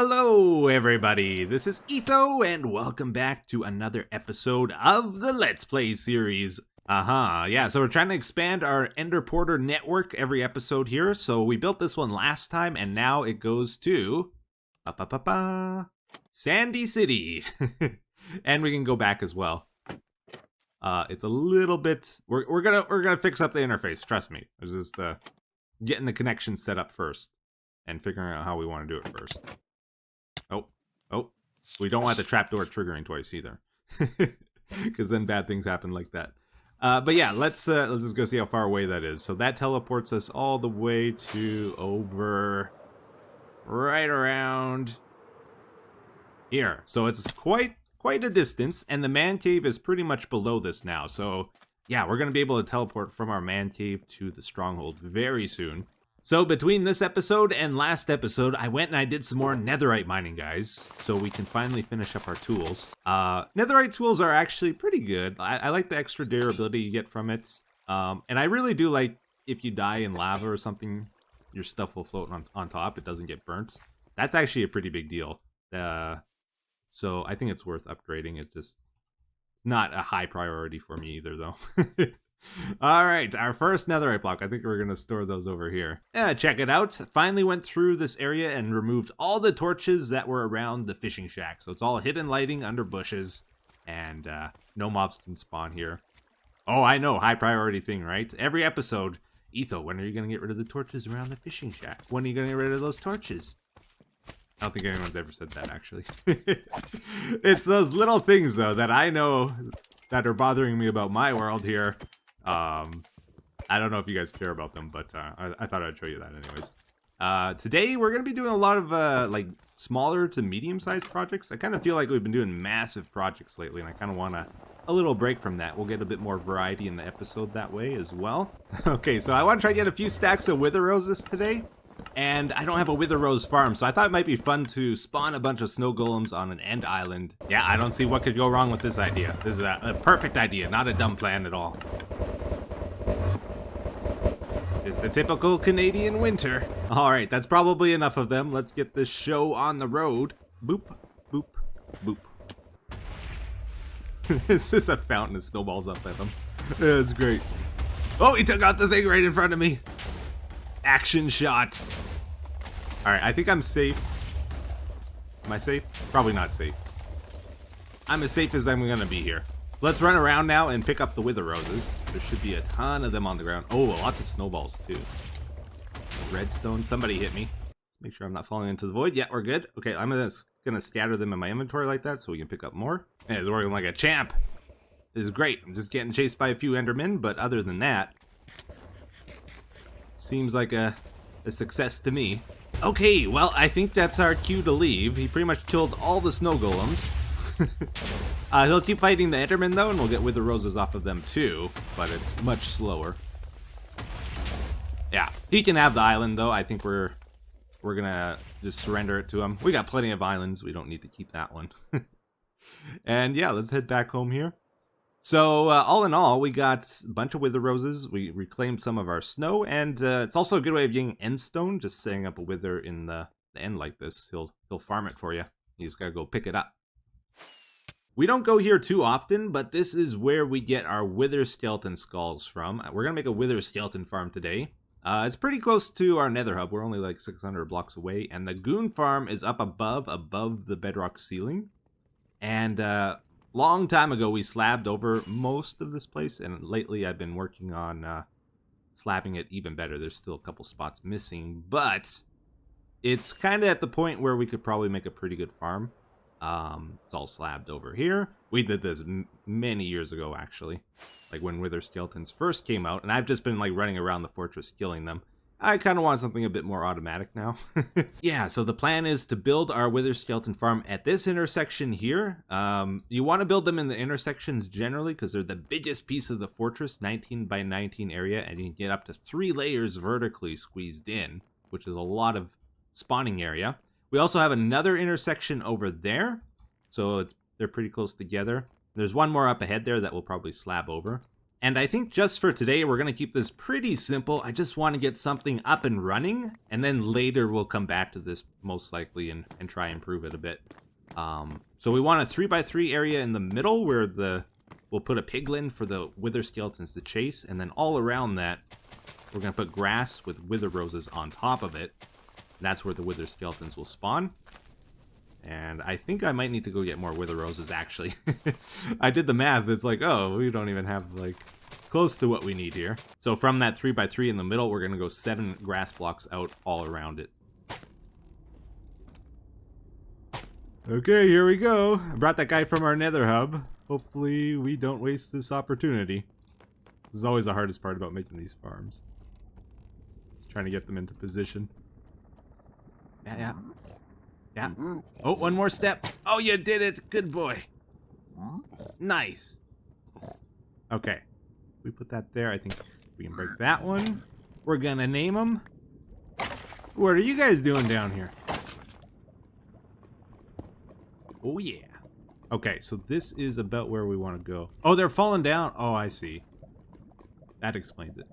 Hello everybody, this is Etho and welcome back to another episode of the Let's Play series. Yeah, so we're trying to expand our Ender Porter network every episode here. So we built this one last time and now it goes to Sandy City. And we can go back as well. It's a little bit, we're gonna fix up the interface, trust me. It's just getting the connection set up first and figuring out how we want to do it first. Oh, we don't want the trapdoor triggering twice either, because then bad things happen like that. But yeah, let's just go see how far away that is. So that teleports us all the way to over right around here. So it's quite a distance, and the man cave is pretty much below this now. So yeah, we're gonna be able to teleport from our man cave to the stronghold very soon. So between this episode and last episode, I went and I did some more netherite mining, guys, so we can finally finish up our tools. Netherite tools are actually pretty good. I like the extra durability you get from it. And I really do like if you die in lava or something, your stuff will float on top. It doesn't get burnt. That's actually a pretty big deal. So I think it's worth upgrading. It's just not a high priority for me either, though. Alright, our first netherite block. I think we're going to store those over here. Check it out. Finally went through this area and removed all the torches that were around the fishing shack. So it's all hidden lighting under bushes, and no mobs can spawn here. Oh, I know, high priority thing, right? Every episode, Etho, when are you going to get rid of the torches around the fishing shack? When are you going to get rid of those torches? I don't think anyone's ever said that, actually. It's those little things, though, that I know that are bothering me about my world here. I don't know if you guys care about them, but I thought I'd show you that anyways. Today we're going to be doing a lot of like smaller to medium-sized projects. I kind of feel like we've been doing massive projects lately, and I kind of want a little break from that. We'll get a bit more variety in the episode that way as well. Okay, so I want to try to get a few stacks of wither roses today, and I don't have a wither rose farm, so I thought it might be fun to spawn a bunch of snow golems on an end island. Yeah, I don't see what could go wrong with this idea. This is a perfect idea, not a dumb plan at all. It's the typical Canadian winter. Alright, that's probably enough of them. Let's get this show on the road. Boop, boop, boop. This is a fountain of snowballs up at them. Yeah, it's great. Oh, he took out the thing right in front of me. Action shot. Alright, I think I'm safe. Am I safe? Probably not safe. I'm as safe as I'm gonna be here. Let's run around now and pick up the wither roses. There should be a ton of them on the ground. Oh, lots of snowballs too. Redstone. Somebody hit me. Make sure I'm not falling into the void. Yeah, we're good. Okay, I'm gonna scatter them in my inventory like that so we can pick up more. Yeah, it's working like a champ. This is great. I'm just getting chased by a few endermen, but other than that, seems like a success to me. Okay, well, I think that's our cue to leave. He pretty much killed all the snow golems. He'll keep fighting the endermen though, and we'll get wither roses off of them too, but it's much slower. Yeah, he can have the island though. I think we're gonna just surrender it to him. We got plenty of islands. We don't need to keep that one. And yeah, let's head back home here. So all in all, we got a bunch of wither roses. We reclaimed some of our snow, and it's also a good way of getting end stone. Just setting up a wither in the end like this, he'll farm it for you. You just gotta go pick it up. We don't go here too often, but this is where we get our wither skeleton skulls from. We're gonna make a wither skeleton farm today. It's pretty close to our nether hub. We're only like 600 blocks away, and the goon farm is up above the bedrock ceiling. And long time ago, we slabbed over most of this place, and lately I've been working on slabbing it even better. There's still a couple spots missing, but it's kind of at the point where we could probably make a pretty good farm. It's all slabbed over here. We did this many years ago, actually, like when wither skeletons first came out, and I've just been like running around the fortress killing them. I kind of want something a bit more automatic now. Yeah, so the plan is to build our wither skeleton farm at this intersection here. You want to build them in the intersections generally because they're the biggest piece of the fortress, 19 by 19 area, and you can get up to 3 layers vertically squeezed in, which is a lot of spawning area. We also have another intersection over there, so they're pretty close together. There's one more up ahead there that we'll probably slab over. And I think just for today, we're going to keep this pretty simple. I just want to get something up and running, and then later we'll come back to this most likely and try and improve it a bit. So we want a 3x3 area in the middle where we'll put a piglin for the wither skeletons to chase, and then all around that, we're going to put grass with wither roses on top of it. That's where the wither skeletons will spawn. And I think I might need to go get more wither roses, actually. I did the math. It's like, oh, we don't even have, like, close to what we need here. So from that 3x3 in the middle, we're going to go 7 grass blocks out all around it. Okay, here we go. I brought that guy from our nether hub. Hopefully we don't waste this opportunity. This is always the hardest part about making these farms. Just trying to get them into position. Yeah. Oh, one more step. Oh, you did it. Good boy. Nice. Okay. We put that there. I think we can break that one. We're gonna name them. What are you guys doing down here? Oh, yeah. Okay, so this is about where we want to go. Oh, they're falling down. Oh, I see. That explains it.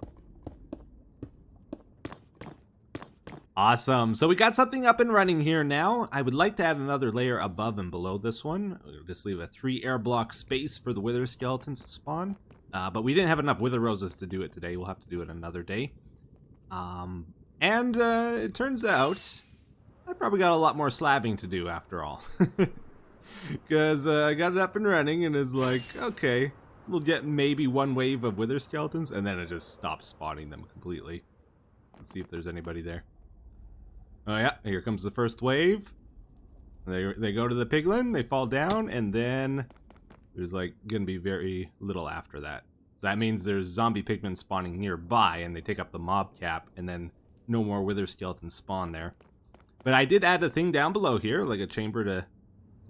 Awesome. So we got something up and running here now. I would like to add another layer above and below this one. We'll just leave a 3 air block space for the wither skeletons to spawn. But we didn't have enough wither roses to do it today. We'll have to do it another day. It turns out I probably got a lot more slabbing to do after all. Because I got it up and running and it's like, okay, we'll get maybe one wave of wither skeletons and then it just stops spawning them completely. Let's see if there's anybody there. Oh yeah, here comes the first wave. They go to the piglin, they fall down, and then there's like gonna be very little after that. So that means there's zombie pigmen spawning nearby, and they take up the mob cap, and then no more wither skeletons spawn there. But I did add a thing down below here, like a chamber to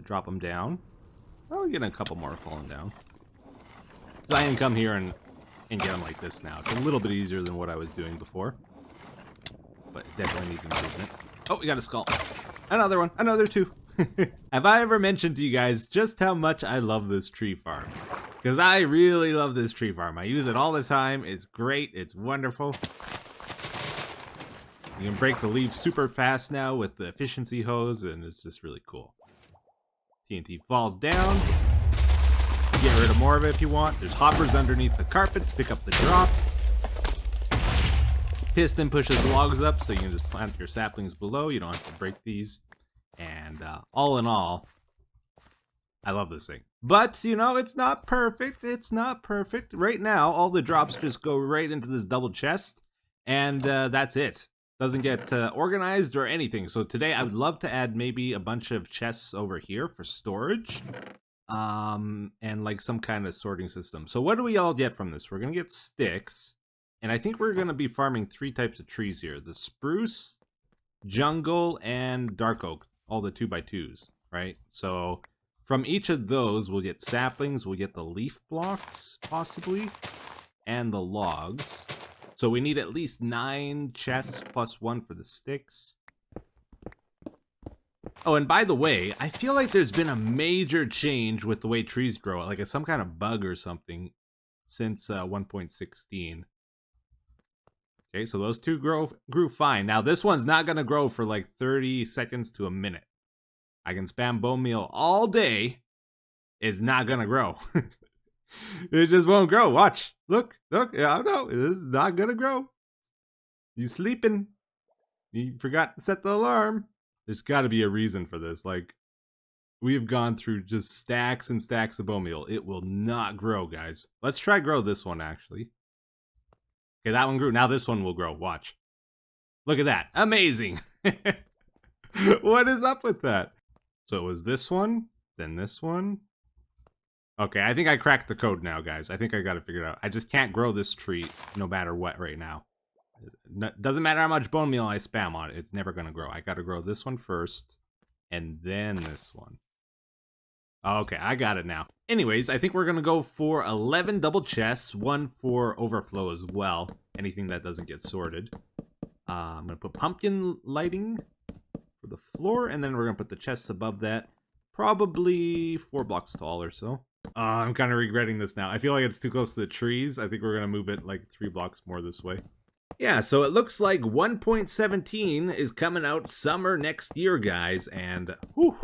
drop them down. Oh, we're getting a couple more falling down. So I can come here and get them like this now. It's a little bit easier than what I was doing before. But it definitely needs improvement. Oh, we got a skull. Another one. Another 2. Have I ever mentioned to you guys just how much I love this tree farm? Because I really love this tree farm. I use it all the time. It's great. It's wonderful. You can break the leaves super fast now with the efficiency hose, and it's just really cool. TNT falls down. Get rid of more of it if you want. There's hoppers underneath the carpet to pick up the drops. Piston pushes logs up, so you can just plant your saplings below. You don't have to break these. And all in all, I love this thing. But, you know, it's not perfect. It's not perfect. Right now, all the drops just go right into this double chest. And that's it. Doesn't get organized or anything. So today, I would love to add maybe a bunch of chests over here for storage. And like some kind of sorting system. So what do we all get from this? We're going to get sticks. And I think we're going to be farming 3 types of trees here. The spruce, jungle, and dark oak. All the 2x2s, right? So from each of those, we'll get saplings. We'll get the leaf blocks, possibly. And the logs. So we need at least 9 chests plus 1 for the sticks. Oh, and by the way, I feel like there's been a major change with the way trees grow. Like it's some kind of bug or something since 1.16. Okay, so those 2 grew fine. Now, this one's not going to grow for like 30 seconds to a minute. I can spam bone meal all day. It's not going to grow. It just won't grow. Watch. Look. Yeah, no, this is not going to grow. You sleeping. You forgot to set the alarm. There's got to be a reason for this. Like, we've gone through just stacks and stacks of bone meal. It will not grow, guys. Let's try grow this one, actually. Okay, that one grew. Now this one will grow. Watch. Look at that. Amazing. What is up with that? So it was this one, then this one. Okay, I think I cracked the code now, guys. I think I got it figured out. I just can't grow this tree no matter what right now. Doesn't matter how much bone meal I spam on it. It's never going to grow. I got to grow this one first, and then this one. Okay, I got it now. Anyways, I think we're going to go for 11 double chests, 1 for overflow as well. Anything that doesn't get sorted. I'm going to put pumpkin lighting for the floor, and then we're going to put the chests above that. Probably 4 blocks tall or so. I'm kind of regretting this now. I feel like it's too close to the trees. I think we're going to move it like 3 blocks more this way. Yeah, so it looks like 1.17 is coming out summer next year, guys. And whew,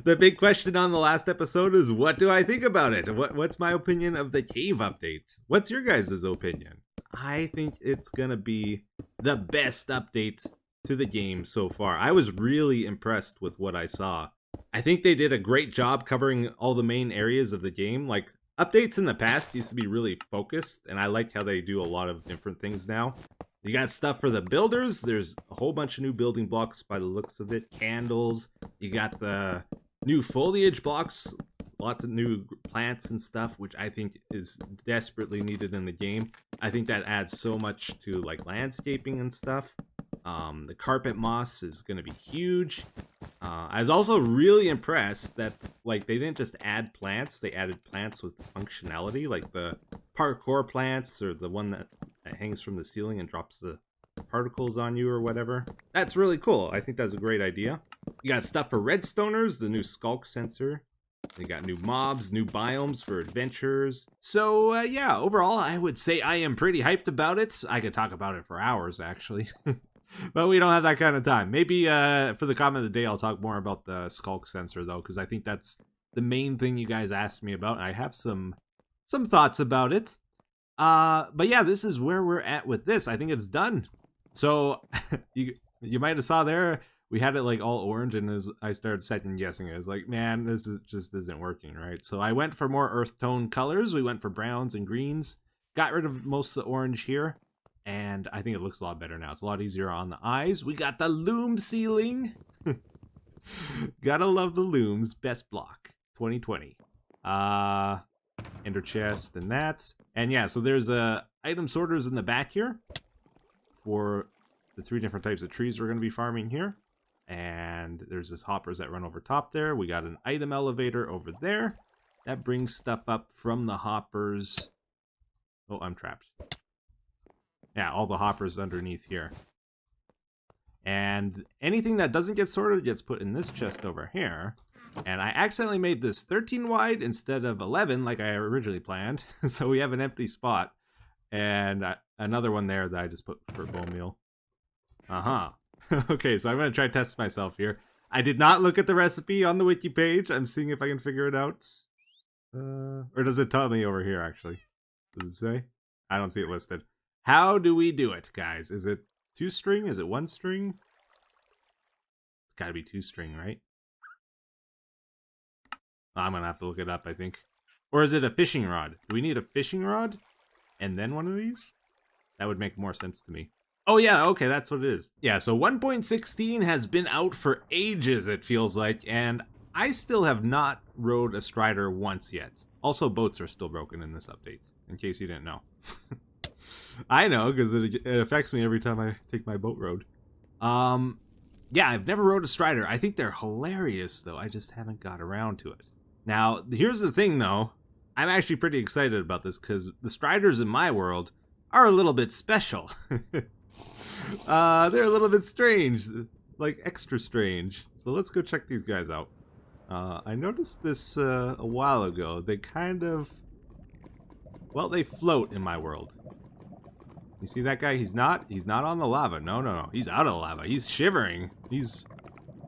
the big question on the last episode is, what do I think about it? What's my opinion of the cave update? What's your guys' opinion? I think it's going to be the best update to the game so far. I was really impressed with what I saw. I think they did a great job covering all the main areas of the game. Like, updates in the past used to be really focused, and I like how they do a lot of different things now. You got stuff for the builders. There's a whole bunch of new building blocks by the looks of it. Candles. You got the new foliage blocks. Lots of new plants and stuff, which I think is desperately needed in the game. I think that adds so much to like landscaping and stuff. The carpet moss is going to be huge. I was also really impressed that like they didn't just add plants, they added plants with functionality, like the parkour plants or the one that hangs from the ceiling and drops the particles on you or whatever. That's really cool. I think that's a great idea. You got stuff for redstoners, the new skulk sensor. They got new mobs, new biomes for adventures. So yeah, overall I would say I am pretty hyped about it. I could talk about it for hours actually. But we don't have that kind of time. Maybe for the comment of the day, I'll talk more about the skulk sensor, though, because I think that's the main thing you guys asked me about. I have some thoughts about it. But yeah, this is where we're at with this. I think it's done. So you might have saw there, we had it like all orange, and as I started second guessing it, I was like, man, this is just isn't working, right? So I went for more earth tone colors. We went for browns and greens. Got rid of most of the orange here. And I think it looks a lot better now. It's a lot easier on the eyes. We got the loom ceiling. Gotta love the looms. Best block. 2020. Ender chest and that. And yeah, so there's item sorters in the back here for the 3 different types of trees we're going to be farming here. And there's this hoppers that run over top there. We got an item elevator over there. That brings stuff up from the hoppers. Oh, I'm trapped. Yeah, all the hoppers underneath here. And anything that doesn't get sorted gets put in this chest over here. And I accidentally made this 13 wide instead of 11 like I originally planned. So we have an empty spot. And another one there that I just put for bone meal. Okay, so I'm going to try to test myself here. I did not look at the recipe on the wiki page. I'm seeing if I can figure it out. Or does it tell me over here, actually? Does it say? I don't see it listed. How do we do it, guys? Is it 2 string? Is it 1 string? It's gotta be 2 string, right? I'm gonna have to look it up, I think. Or is it a fishing rod? Do we need a fishing rod? And then one of these? That would make more sense to me. Oh yeah, okay, that's what it is. Yeah, so 1.16 has been out for ages, it feels like, and I still have not rode a Strider once yet. Also, boats are still broken in this update, in case you didn't know. I know, because it affects me every time I take my boat road. Yeah, I've never rode a Strider. I think they're hilarious, though. I just haven't got around to it. Now, here's the thing, though. I'm actually pretty excited about this, because the Striders in my world are a little bit special. They're a little bit strange. Like, extra strange. So let's go check these guys out. I noticed this a while ago. They kind of... Well, they float in my world. You see that guy? He's not on the lava. No. He's out of the lava. He's shivering. He's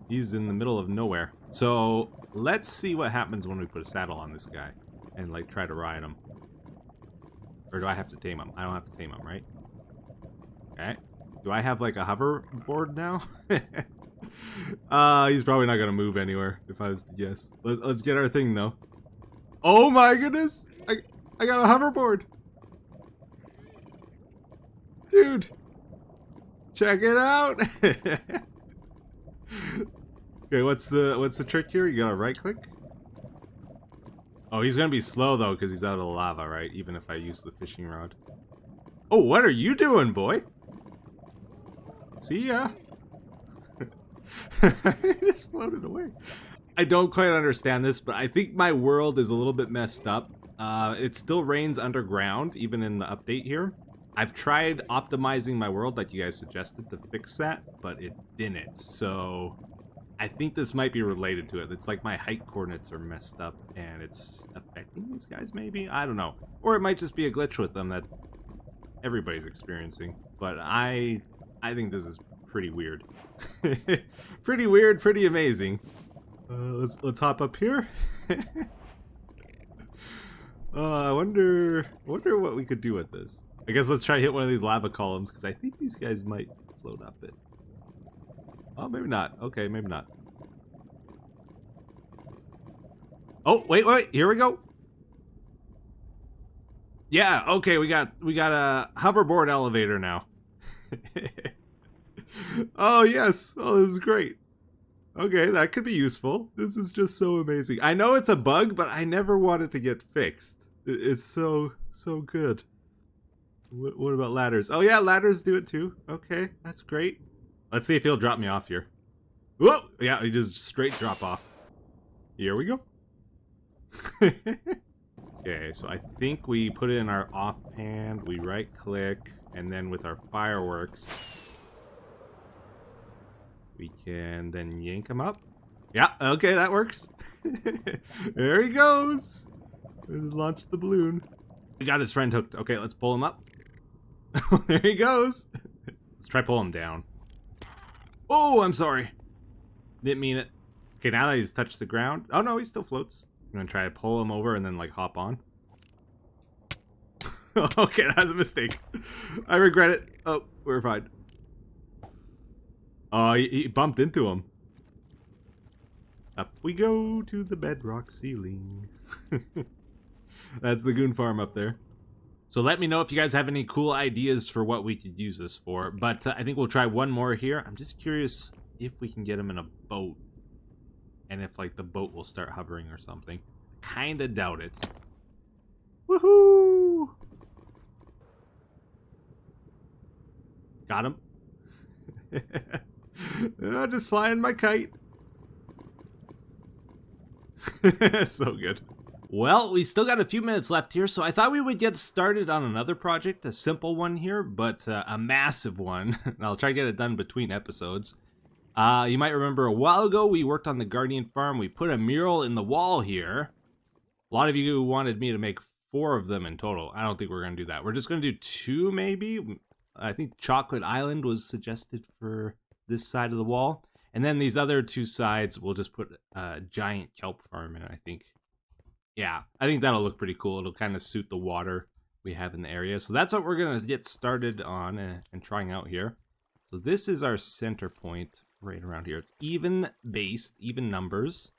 in the middle of nowhere. So let's see what happens when we put a saddle on this guy and like try to ride him. Or do I have to tame him? I don't have to tame him, right? Okay. Do I have like a hoverboard now? He's probably not gonna move anywhere if I was to guess. Let's get our thing though. Oh my goodness! I got a hoverboard. Dude, check it out. Okay, what's the trick here? You gotta right click. Oh, he's gonna be slow though because he's out of the lava, right? Even if I use the fishing rod. Oh, what are you doing, boy? See ya. It just floated away. I don't quite understand this, but I think my world is a little bit messed up. It still rains underground, even in the update here. I've tried optimizing my world like you guys suggested to fix that, but it didn't. So I think this might be related to it. It's like my height coordinates are messed up and it's affecting attacking these guys, maybe? I don't know. Or it might just be a glitch with them that everybody's experiencing. But I think this is pretty weird. Pretty weird, pretty amazing. Let's hop up here. I wonder what we could do with this. I guess let's try hit one of these lava columns, because I think these guys might float up it. Oh, maybe not. Okay, maybe not. Oh, wait, here we go. Yeah, okay, we got a hoverboard elevator now. Oh, yes. Oh, this is great. Okay, that could be useful. This is just so amazing. I know it's a bug, but I never want it to get fixed. It's so good. What about ladders? Oh yeah, ladders do it too. Okay, that's great. Let's see if he'll drop me off here. Whoa! Yeah, he just straight drop off. Here we go. Okay, so I think we put it in our offhand. We right click, and then with our fireworks, we can then yank him up. Yeah, okay, that works. There he goes. Let's launch the balloon. We got his friend hooked. Okay, let's pull him up. There he goes. Let's try pull him down. Oh, I'm sorry. Didn't mean it. Okay, now that he's touched the ground. Oh no, he still floats. I'm gonna try to pull him over and then like hop on. Okay, that was a mistake. I regret it. Oh, we're fine. Oh, he bumped into him. Up we go to the bedrock ceiling. That's the goon farm up there. So let me know if you guys have any cool ideas for what we could use this for. But I think we'll try one more here. I'm just curious if we can get him in a boat. And if like the boat will start hovering or something. Kinda doubt it. Woohoo! Got him. Just flying my kite. So good. Well, we still got a few minutes left here, so I thought we would get started on another project, a simple one here, but a massive one. I'll try to get it done between episodes. You might remember a while ago we worked on the Guardian Farm. We put a mural in the wall here. A lot of you wanted me to make 4 of them in total. I don't think we're going to do that. We're just going to do 2 maybe. I think Chocolate Island was suggested for this side of the wall. And then these other 2 sides, we'll just put a giant kelp farm in, I think. Yeah, I think that'll look pretty cool. It'll kind of suit the water we have in the area. So that's what we're going to get started on and trying out here. So this is our center point right around here. It's even based, even numbers,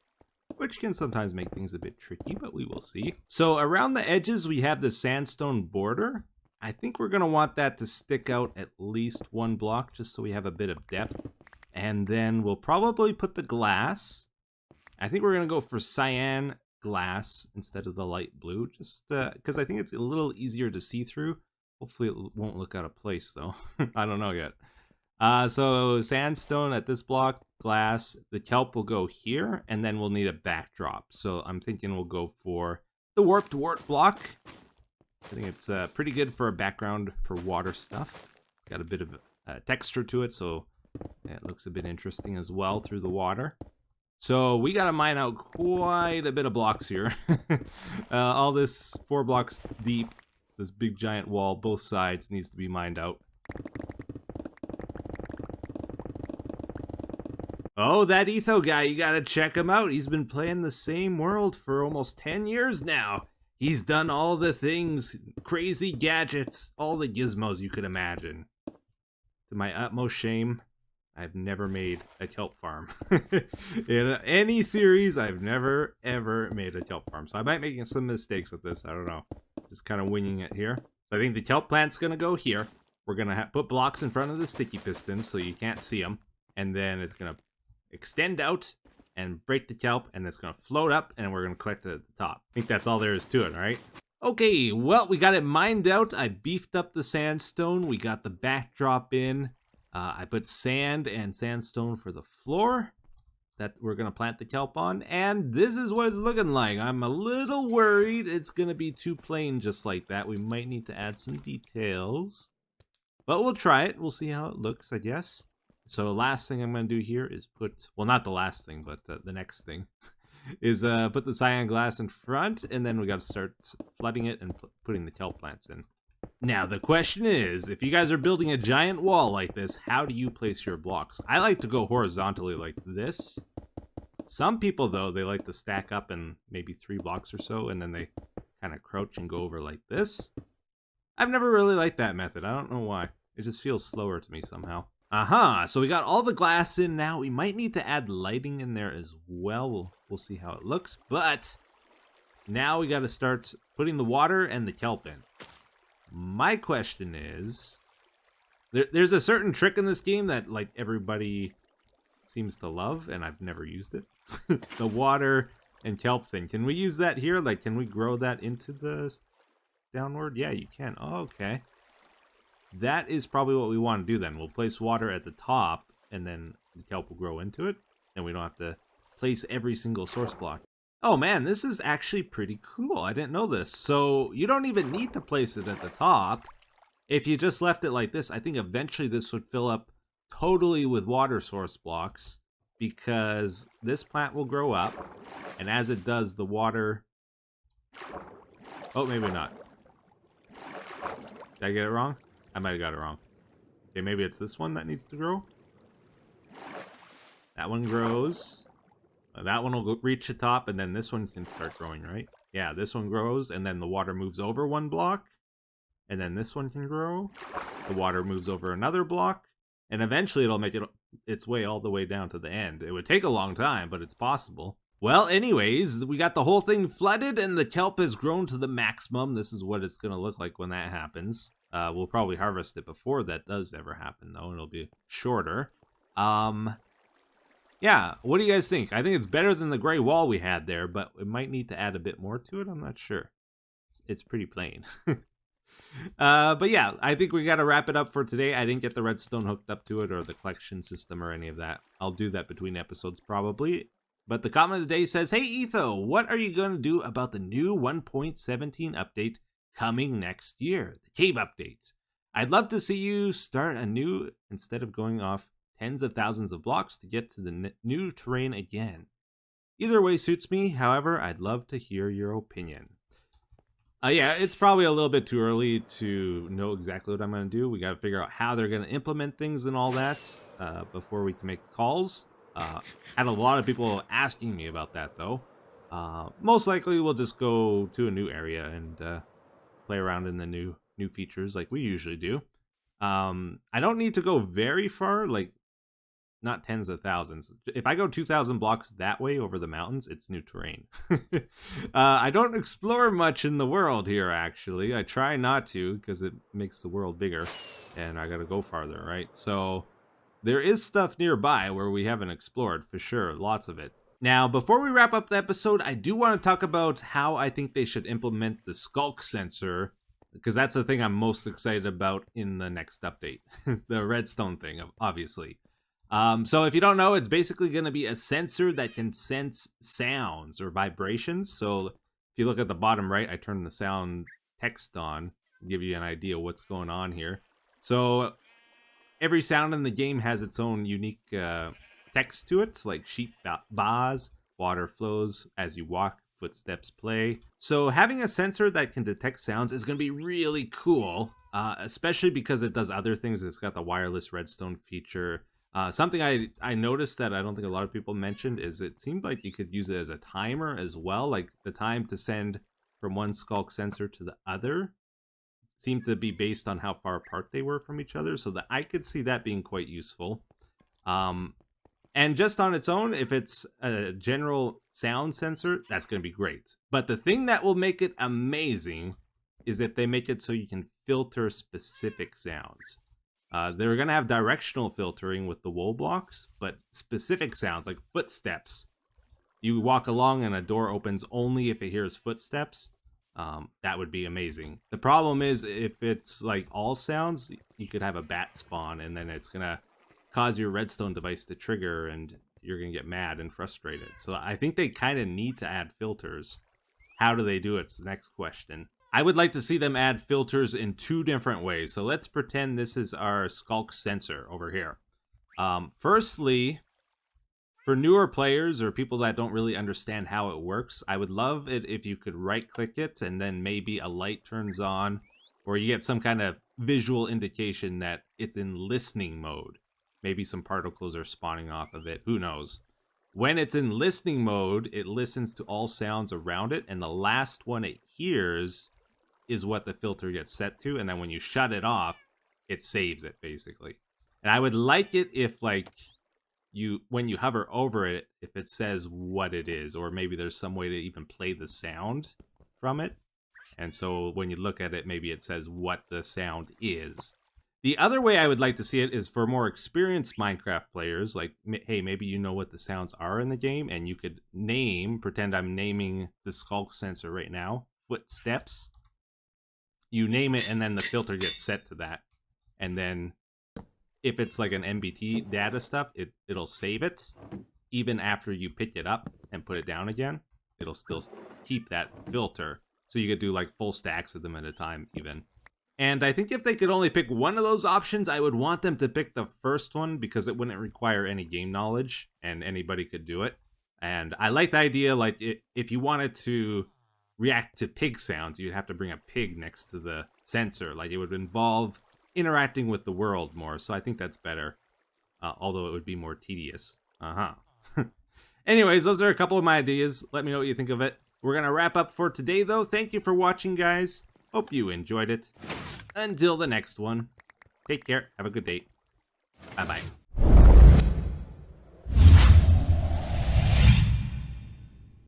which can sometimes make things a bit tricky, but we will see. So around the edges, we have the sandstone border. I think we're going to want that to stick out at least 1 block just so we have a bit of depth. And then we'll probably put the glass. I think we're going to go for cyan glass instead of the light blue, just because I think it's a little easier to see through. Hopefully it won't look out of place though. I don't know yet. So sandstone at this block, glass, the kelp will go here, and then we'll need a backdrop. So I'm thinking we'll go for the warped wart block. I think it's pretty good for a background for water stuff. It's got a bit of texture to it, so it looks a bit interesting as well through the water. So we gotta mine out quite a bit of blocks here. All this 4 blocks deep, this big giant wall, both sides needs to be mined out. Oh, that Etho guy, you gotta check him out. He's been playing the same world for almost 10 years now. He's done all the things, crazy gadgets, all the gizmos you could imagine. To my utmost shame, I've never made a kelp farm. In any series, I've never, ever made a kelp farm. So I might be making some mistakes with this. I don't know. Just kind of winging it here. So I think the kelp plant's going to go here. We're going to put blocks in front of the sticky pistons so you can't see them. And then it's going to extend out and break the kelp. And it's going to float up and we're going to collect it at the top. I think that's all there is to it, right? Okay, well, we got it mined out. I beefed up the sandstone. We got the backdrop in. I put sand and sandstone for the floor that we're going to plant the kelp on. And this is what it's looking like. I'm a little worried it's going to be too plain just like that. We might need to add some details. But we'll try it. We'll see how it looks, I guess. So the last thing I'm going to do here is put... Well, not the last thing, but the next thing is put the cyan glass in front, and then we got to start flooding it and putting the kelp plants in. Now, the question is, if you guys are building a giant wall like this, how do you place your blocks? I like to go horizontally like this. Some people, though, they like to stack up in maybe 3 blocks or so, and then they kind of crouch and go over like this. I've never really liked that method. I don't know why. It just feels slower to me somehow. Aha, so we got all the glass in now. We might need to add lighting in there as well. We'll see how it looks. But now we got to start putting the water and the kelp in. My question is, there's a certain trick in this game that like everybody seems to love, and I've never used it. The water and kelp thing. Can we use that here? Like, can we grow that into the downward? Yeah, you can. Oh, okay. That is probably what we want to do then. We'll place water at the top, and then the kelp will grow into it, and we don't have to place every single source block. Oh man, this is actually pretty cool. I didn't know this. So you don't even need to place it at the top. If you just left it like this, I think eventually this would fill up totally with water source blocks, because this plant will grow up, and as it does, the water... Oh, maybe not. Did I get it wrong? I might have got it wrong. Okay, maybe it's this one that needs to grow. That one grows. That one will reach the top, and then this one can start growing, right? Yeah, this one grows, and then the water moves over 1 block. And then this one can grow. The water moves over another block. And eventually it'll make its way all the way down to the end. It would take a long time, but it's possible. Well, anyways, we got the whole thing flooded, and the kelp has grown to the maximum. This is what it's going to look like when that happens. We'll probably harvest it before that does ever happen, though, and it'll be shorter. Yeah, what do you guys think? I think it's better than the gray wall we had there, but we might need to add a bit more to it. I'm not sure. It's pretty plain. But yeah, I think we got to wrap it up for today. I didn't get the redstone hooked up to it or the collection system or any of that. I'll do that between episodes probably. But the comment of the day says, "Hey Etho, what are you going to do about the new 1.17 update coming next year? The cave update. I'd love to see you start anew instead of going off tens of thousands of blocks to get to the new terrain again. Either way suits me. However, I'd love to hear your opinion." Yeah, it's probably a little bit too early to know exactly what I'm going to do. We got to figure out how they're going to implement things and all that before we can make calls. Had a lot of people asking me about that, though. Most likely, we'll just go to a new area and play around in the new features like we usually do. I don't need to go very far, like not tens of thousands. If I go 2,000 blocks that way over the mountains, it's new terrain. I don't explore much in the world here, actually. I try not to because it makes the world bigger, and I gotta go farther, right? So there is stuff nearby where we haven't explored, for sure, lots of it. Now, before we wrap up the episode, I do want to talk about how I think they should implement the skulk sensor, because that's the thing I'm most excited about in the next update. The redstone thing, obviously. So if you don't know, it's basically going to be a sensor that can sense sounds or vibrations. So if you look at the bottom right, I turned the sound text on to give you an idea what's going on here. So every sound in the game has its own unique text to it, like sheep baas, water flows as you walk, footsteps play. So having a sensor that can detect sounds is going to be really cool, especially because it does other things. It's got the wireless redstone feature. Something I noticed that I don't think a lot of people mentioned is it seemed like you could use it as a timer as well. Like the time to send from one skulk sensor to the other seemed to be based on how far apart they were from each other. So that I could see that being quite useful. And just on its own, if it's a general sound sensor, that's going to be great. But the thing that will make it amazing is if they make it so you can filter specific sounds. They're going to have directional filtering with the wool blocks, but specific sounds like footsteps. You walk along and a door opens only if it hears footsteps. That would be amazing. The problem is if it's like all sounds, you could have a bat spawn and then it's going to cause your redstone device to trigger and you're going to get mad and frustrated. So I think they kind of need to add filters. How do they do it? It's the next question. I would like to see them add filters in 2 different ways. So let's pretend this is our skulk sensor over here. Firstly, For newer players or people that don't really understand how it works, I would love it if you could right-click it and then maybe a light turns on, or you get some kind of visual indication that it's in listening mode. Maybe some particles are spawning off of it. Who knows? When it's in listening mode, it listens to all sounds around it, and the last one it hears is what the filter gets set to, and then when you shut it off, it saves it, basically. And I would like it if, like, when you hover over it, if it says what it is, or maybe there's some way to even play the sound from it. And so when you look at it, maybe it says what the sound is. The other way I would like to see it is for more experienced Minecraft players, like, hey, maybe you know what the sounds are in the game, and you could pretend I'm naming the skull sensor right now, footsteps. You name it, and then the filter gets set to that. And then if it's like an MBT data stuff, it'll save it. Even after you pick it up and put it down again, it'll still keep that filter. So you could do like full stacks of them at a time even. And I think if they could only pick one of those options, I would want them to pick the first one because it wouldn't require any game knowledge and anybody could do it. And I like the idea, like, if you wanted to react to pig sounds, you'd have to bring a pig next to the sensor. Like, it would involve interacting with the world more, so I think that's better. Although it would be more tedious. Anyways, those are a couple of my ideas. Let me know what you think of it. We're going to wrap up for today, though. Thank you for watching, guys. Hope you enjoyed it. Until the next one, take care. Have a good day. Bye-bye.